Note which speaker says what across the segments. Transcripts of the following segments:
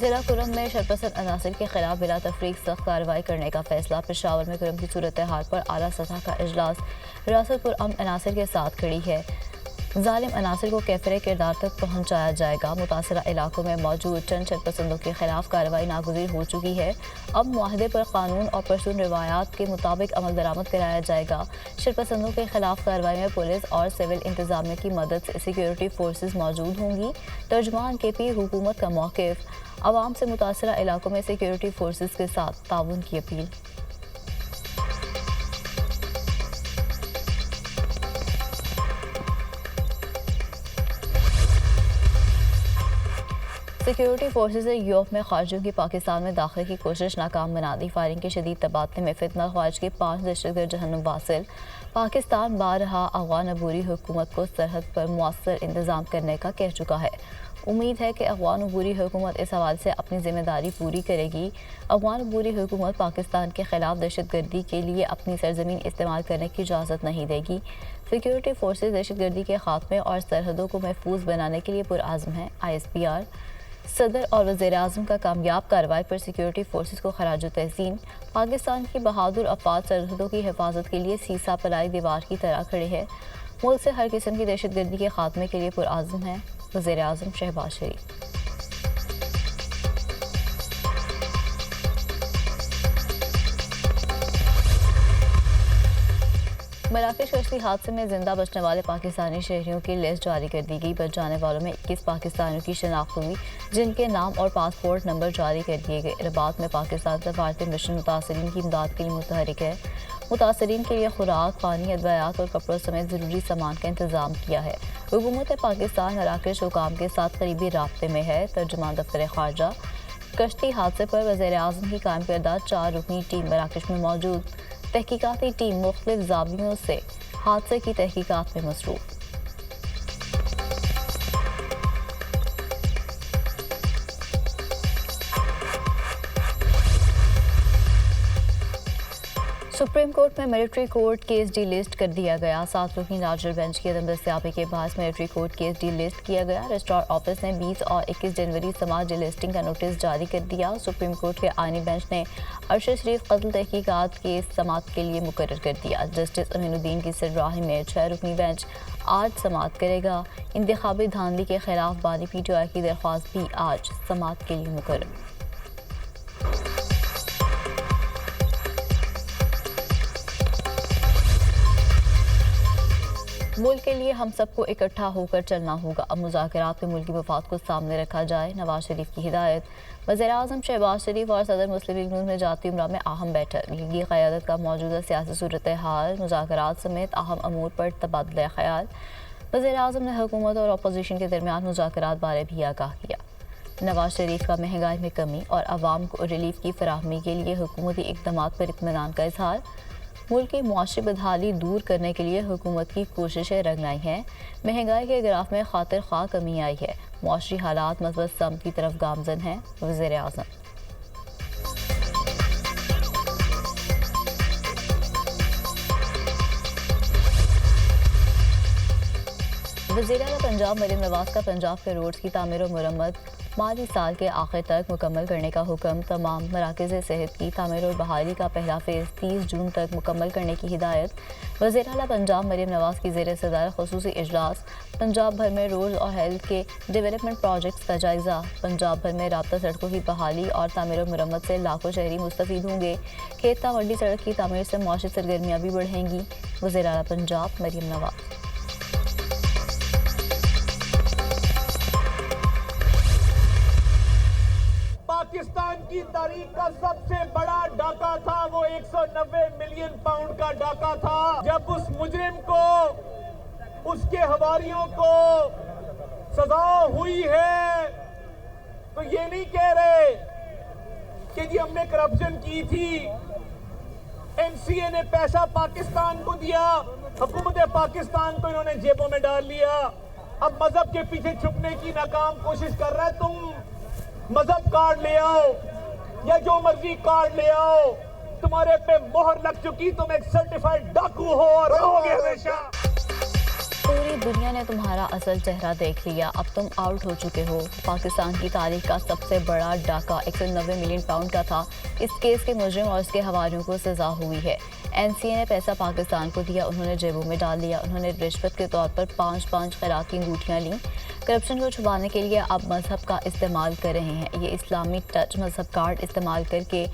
Speaker 1: ضلع کرم میں شرپسند عناصر کے خلاف بلا تفریق سخت کارروائی کرنے کا فیصلہ۔ پشاور میں کرم کی صورتحال پر اعلیٰ سطح کا اجلاس۔ ریاست پرامن عناصر کے ساتھ کھڑی ہے، ظالم عناصر کو کیفر کردار تک پہنچایا جائے گا۔ متاثرہ علاقوں میں موجود چند شرپسندوں کے خلاف کارروائی ناگزیر ہو چکی ہے، اب معاہدے پر قانون اور پرسون روایات کے مطابق عمل درآمد کرایا جائے گا۔ شرپسندوں کے خلاف کارروائی میں پولیس اور سول انتظامیہ کی مدد سے سیکیورٹی فورسز موجود ہوں گی۔ ترجمان کے پی حکومت کا موقف، عوام سے متاثرہ علاقوں میں سیکیورٹی فورسز کے ساتھ تعاون کی اپیل۔ سیکیورٹی فورسز نے یورپ میں خارجیوں کی پاکستان میں داخلے کی کوشش ناکام بنا دی۔ فائرنگ کے شدید تبادلے میں فتنہ خارج کے 5 دہشت گرد جہنم واصل۔ پاکستان بارہا افغان عبوری حکومت کو سرحد پر مؤثر انتظام کرنے کا کہہ چکا ہے۔ امید ہے کہ افغان عبوری حکومت اس حوالے سے اپنی ذمہ داری پوری کرے گی۔ افغان عبوری حکومت پاکستان کے خلاف دہشت گردی کے لیے اپنی سرزمین استعمال کرنے کی اجازت نہیں دے گی۔ سیکیورٹی فورسز دہشت گردی کے خاتمے اور سرحدوں کو محفوظ بنانے کے لیے پرعزم ہیں۔ ISPR صدر اور وزیر اعظم کا کامیاب کارروائی پر سیکیورٹی فورسز کو خراج تحسین۔ پاکستان کی بہادر افواج سرحدوں کی حفاظت کے لیے سیسا پلائی دیوار کی طرح کھڑے ہیں، ملک سے ہر قسم کی دہشت گردی کے خاتمے کے لیے پرعزم ہیں۔ وزیر اعظم شہباز شریف۔ مراکش کشتی حادثے میں زندہ بچنے والے پاکستانی شہریوں کی لسٹ جاری کر دی گئی۔ بچ جانے والوں میں 21 پاکستانیوں کی شناخت ہوئی، جن کے نام اور پاسپورٹ نمبر جاری کر دیے گئے۔ رباط میں پاکستان سفارتی مشن متاثرین کی امداد کے لیے متحرک ہے۔ متاثرین کے لیے خوراک، پانی، ادویات اور کپڑوں سمیت ضروری سامان کا انتظام کیا ہے۔ حکومت پاکستان مراکش حکام کے ساتھ قریبی رابطے میں ہے۔ ترجمان دفتر خارجہ، کشتی حادثے پر وزیر اعظم کی قائم کردہ 4 رکنی ٹیم مراکش میں موجود۔ تحقیقاتی ٹیم مختلف زاویوں سے حادثے کی تحقیقات میں مصروف۔ سپریم کورٹ میں military court case D list کر دیا گیا۔ 7 رکنی لارجر بینچ کی عدم دستیابی کے باعث military court case D list کیا گیا۔ رجسٹرار آفس نے 20 اور 21 جنوری سماعت ڈی لسٹنگ کا نوٹس جاری کر دیا۔ سپریم کورٹ کے آئینی بینچ نے ارشد شریف قتل تحقیقات کیس سماعت کے لیے مقرر کر دیا۔ جسٹس امین الدین کی سربراہی میں 6 رکنی بینچ آج سماعت کرے گا۔ انتخابی دھاندلی کے خلاف بانی PTI کی درخواست بھی آج سماعت کے لیے مقرر۔ ملک کے لیے ہم سب کو اکٹھا ہو کر چلنا ہوگا، اب مذاکرات میں ملکی مفاد کو سامنے رکھا جائے، نواز شریف کی ہدایت۔ وزیر اعظم شہباز شریف اور صدر مسلم لیگ نون میں جاتی عمرہ میں اہم بیٹھک۔ لیگی قیادت کا موجودہ سیاسی صورتحال، مذاکرات سمیت اہم امور پر تبادلہ خیال۔ وزیر اعظم نے حکومت اور اپوزیشن کے درمیان مذاکرات بارے بھی آگاہ کیا۔ نواز شریف کا مہنگائی میں کمی اور عوام کو ریلیف کی فراہمی کے لیے حکومتی اقدامات پر اطمینان کا اظہار۔ ملک کی معاشی بدحالی دور کرنے کے لیے حکومت کی کوششیں رنگلائی ہیں۔ مہنگائی کے گراف میں خاطر خواہ کمی آئی ہے، معاشی حالات مثبت سمت کی طرف گامزن ہیں۔ وزیر اعظم وزیر اعلیٰ پنجاب مریم نواز کا پنجاب کے روڈز کی تعمیر و مرمت مالی سال کے آخر تک مکمل کرنے کا حکم۔ تمام مراکز صحت کی تعمیر و بحالی کا پہلا فیز 30 جون تک مکمل کرنے کی ہدایت۔ وزیر اعلیٰ پنجاب مریم نواز کی زیر صدارت خصوصی اجلاس۔ پنجاب بھر میں روڈز اور ہیلتھ کے ڈیولپمنٹ پروجیکٹس کا جائزہ۔ پنجاب بھر میں رابطہ سڑکوں کی بحالی اور تعمیر و مرمت سے لاکھوں شہری مستفید ہوں گے۔ کھیتا منڈی سڑک کی تعمیر سے معاشی سرگرمیاں بھی بڑھیں گی۔ وزیر اعلیٰ پنجاب مریم نواز۔
Speaker 2: پاکستان کی تاریخ کا سب سے بڑا ڈاکہ تھا وہ 190 ملین پاؤنڈ کا ڈاکہ تھا، جب اس مجرم کو، اس کے حواریوں کو سزا ہوئی ہے تو یہ نہیں کہہ رہے کہ جی ہم نے کرپشن کی تھی، NCA نے پیسہ پاکستان کو دیا، حکومت پاکستان کو انہوں نے جیبوں میں ڈال لیا۔ اب مذہب کے پیچھے چھپنے کی ناکام کوشش کر رہا ہے۔ تم مذہب کارڈ لے آؤ یا جو مرضی کارڈ لے آؤ، تمہارے پہ مہر لگ چکی، تم ایک سرٹیفائیڈ ڈاکو ہو اور رہو گے ہمیشہ۔
Speaker 1: پوری دنیا نے تمہارا اصل چہرہ دیکھ لیا، اب تم آؤٹ ہو چکے ہو۔ پاکستان کی تاریخ کا سب سے بڑا ڈاکہ 190 ملین پاؤنڈ کا تھا۔ اس کیس کے مجرم اور اس کے حواریوں کو سزا ہوئی ہے۔ این سی اے نے پیسہ پاکستان کو دیا، انہوں نے جیبوں میں ڈال لیا، انہوں نے رشوت کے طور پر 5 خیرات کی انگوٹھیاں لیں۔ کرپشن کو چھپانے کے لیے اب مذہب کا استعمال کر رہے ہیں۔ یہ اسلامی ٹچ مذہب کارڈ استعمال کر کے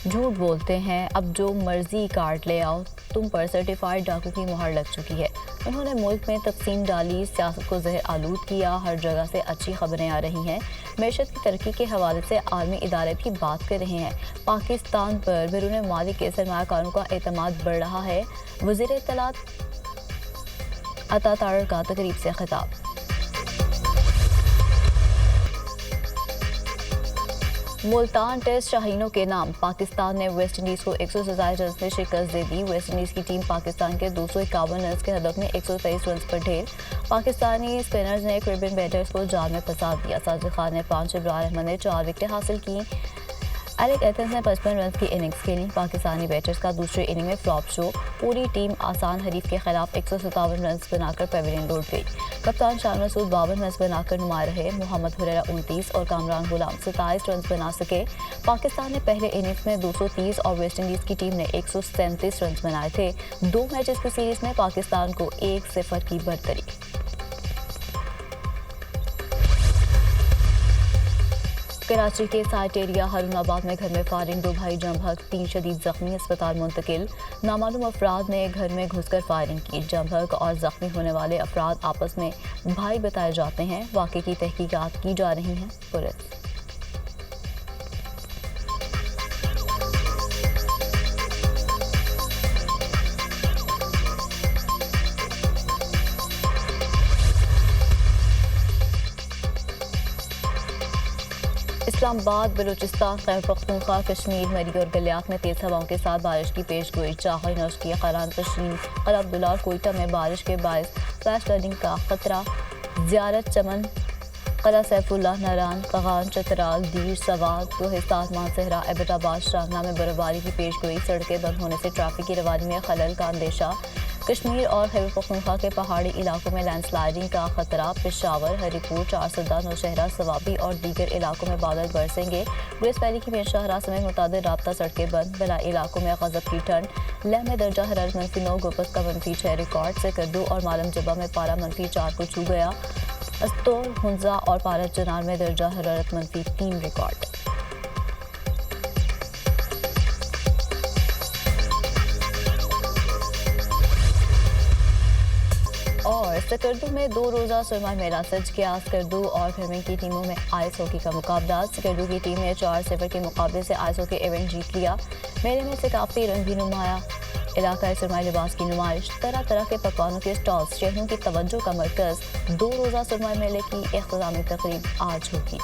Speaker 1: جھوٹ بولتے ہیں، اب جو مرضی کارڈ لے آؤ، تم پر سرٹیفائیڈ ڈاکو کی مہر لگ چکی ہے۔ انہوں نے ملک میں تقسیم ڈالی، سیاست کو زہر آلود کیا، ہر جگہ سے اچھی خبریں آ رہی ہیں، معیشت کی ترقی کے حوالے سے عالمی ادارے بھی بات کر رہے ہیں۔ پاکستان پر بیرون ممالک کے سرمایہ کاروں کا اعتماد بڑھ رہا ہے۔ وزیر اطلاعات عطا تارڑ کا تقریب سے خطاب۔ ملتان ٹیسٹ شاہینوں کے نام، پاکستان نے ویسٹ انڈیز کو 127 رنز سے شکست دے دی۔ ویسٹ انڈیز کی ٹیم پاکستان کے 251 رنز کے ہدف میں 123 رنز پر ڈھیر۔ پاکستانی اسپنرز نے کیریبین بیٹرز کو جال میں پھنسا دیا۔ ساجد خان نے 5، ابرار احمد نے 4 وکٹیں حاصل کی۔ ایلک ایتھنز نے 55 رنز کی اننگز کھیلی۔ پاکستانی بیٹرز کا دوسرے اننگ میں فلاپ شو، پوری ٹیم آسان حریف کے خلاف 157 رنز بنا کر پیویلین لوٹ گئی۔ کپتان شاہ مسعود 52 رنز بنا کر نمایاں رہے۔ محمد حریرہ 29 اور کامران غلام 27 رنز بنا سکے۔ پاکستان نے پہلے اننگز میں 230 اور ویسٹ انڈیز کی ٹیم نے 137 رنز بنائے تھے۔ 2 میچز کی سیریز میں پاکستان کو 1-0 کی برتری۔ کراچی کے سائٹ ایریا ہارون آباد میں گھر میں فائرنگ، 2 بھائی جم بھگ، 3 شدید زخمی، اسپتال منتقل۔ نامعلوم افراد نے گھر میں گھس کر فائرنگ کی۔ جم بھگ اور زخمی ہونے والے افراد آپس میں بھائی بتائے جاتے ہیں۔ واقعے کی تحقیقات کی جا رہی ہیں۔ پولیس اسلام آباد، بلوچستان، خیبر پختونخوا، کشمیر، مری اور گلیات میں تیز ہواؤں کے ساتھ بارش کی پیش گوئی۔ چاہے نوشکی، قران پشین، قلعہ عبداللہ اور کوئٹہ میں بارش کے باعث فلیش فلڈنگ کا خطرہ۔ زیارت چمن، قلعہ سیف اللہ، ناران، کغان، چترال، دیر، سوات، کوہستان، مانسہرہ، ایبٹ آباد، شاہنامہ میں برفباری کی پیش گوئی۔ سڑکیں بند ہونے سے ٹریفک کی روانی میں خلل کا اندیشہ۔ کشمیر اور خیبر پختونخوا کے پہاڑی علاقوں میں لینڈ سلائیڈنگ کا خطرہ۔ پشاور، ہری پور، چارسدہ، نوشہرہ، سوابی اور دیگر علاقوں میں بادل برسیں گے۔ گریس ویلی کی میر شاہراہ سمیت متعدد رابطہ سڑکیں بند۔ بلائی علاقوں میں غضب کی ٹھنڈ۔ لیہ میں درجہ حرارت -9، گوبت کا -6 ریکارڈ۔ سکردو اور مالم جبہ میں پارہ -4 کو چھو گیا۔ استور، ہنزا اور پارت چنار میں درجہ حرارت -3 ریکارڈ۔ اور سکردو میں 2 روزہ سرما میلہ سج گیا۔ سکردو اور بھرمنگ کی ٹیموں میں آئس ہاکی کا مقابلہ۔ سکردو کی ٹیم نے 4-0 کے مقابلے سے آئس ہاکی ایونٹ جیت لیا۔ میلے میں ثقافتی رنگ بھی نمایاں، علاقائی سرمائی لباس کی نمائش، طرح طرح کے پکوانوں کے اسٹالز شہریوں کی توجہ کا مرکز۔ 2 روزہ سرما میلے کی اختتامی تقریب آج ہوگی۔